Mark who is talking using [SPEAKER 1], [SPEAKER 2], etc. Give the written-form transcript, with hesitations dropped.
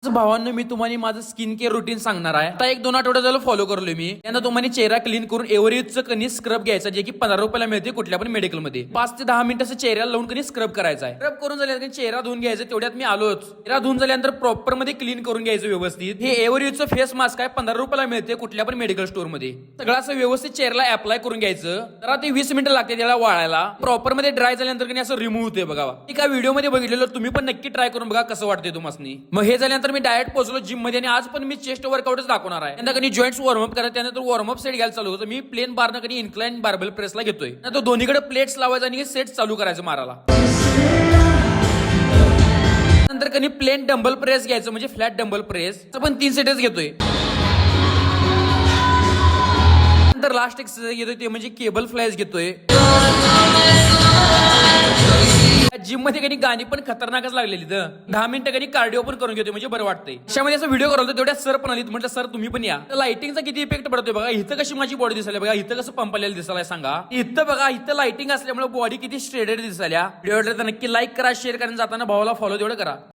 [SPEAKER 1] भावांनो, मी तुम्हाला माझं स्किन केअर रुटीन सांगणार आहे. आता 1-2 आठवडे झालं फॉलो करलोय मी. त्यांना तुम्हाला चेहरा क्लीन करून एव्हरेजचं कणी स्क्रब घ्यायचा, जे की 15 रुपयाला मिळते कुठल्या पण मेडिकल मध्ये. 5 ते 10 मिनिटं चेहऱ्याला लावून कणी स्क्रब करायचा आहे. स्क्रब करून झाल्यानंतर चेहरा धुवून घ्यायचा. तेवढ्यात मी आलोच. चेहरा धुवून झाल्यानंतर प्रॉपर मध्ये क्लीन करून घ्यायचं व्यवस्थित. हे एव्हरेजचं फेस मास्क आहे, 15 रुपयाला मिळते कुठल्या पण मेडिकल स्टोर मध्ये. सगळं असं व्यवस्थित चेहऱ्याला अप्लाय करून घ्यायचं. तर ते 20 मिनिटं लागते त्याला वाळायला. प्रॉपर मध्ये ड्राय झाल्यानंतर कणी असं रिमूव्ह होते बघा. एका व्हिडिओ मध्ये बघितलेलं, तुम्ही पण नक्की ट्राय करून बघा कसं वाटते तुम्हाला. मग हे झाल्यानंतर मी डायरेक्ट पोहोचलो जिम मध्ये आणि आज पण मी चेस्ट वर्कआउटच दाखवणार आहे. त्यांना कधी जॉईंट्स वॉर्मअप करा, त्यानंतर वॉर्मअप सेट घ्यायला चालू होतं. मी प्लेन बारनं कधी इन्क्लाइन बार्बल प्रेसला घेतोय. तो दोन्हीकडे प्लेट्स लावायचा आणि सेट चालू करायचं मारायला. नंतर कधी प्लेन डंबल प्रेस घ्यायचं, म्हणजे फ्लॅट डंबल प्रेस. पण 3 सेटच घेतोय. नंतर लास्ट एक्सरसाइज घेतोय ते म्हणजे केबल फ्लायज घेतोय. जिम मध्ये कधी गाणी पण खतरनाकच लागलेली. 10 मिनिटं कधी कार्डिओ पण करून घेतोय, म्हणजे बरं वाटतंय. अशामध्ये असं व्हिडिओ करतो तेवढ्या सर पण आलीत. म्हटलं सर तुम्ही पण या. लाइटिंगचा किती इफेक्ट पडतोय बघा. इथं कशी माझी बॉडी दिसायला बघा. इथं कसं पंपलेलं दिसायला सांगा. इथं बघा, इथं लाइटिंग असल्यामुळे बॉडी किती स्ट्रेडेड दिसायला. व्हिडिओ तर नक्की लाईक करा, शेअर करा, जाताना भावाला फॉलो तेवढं करा.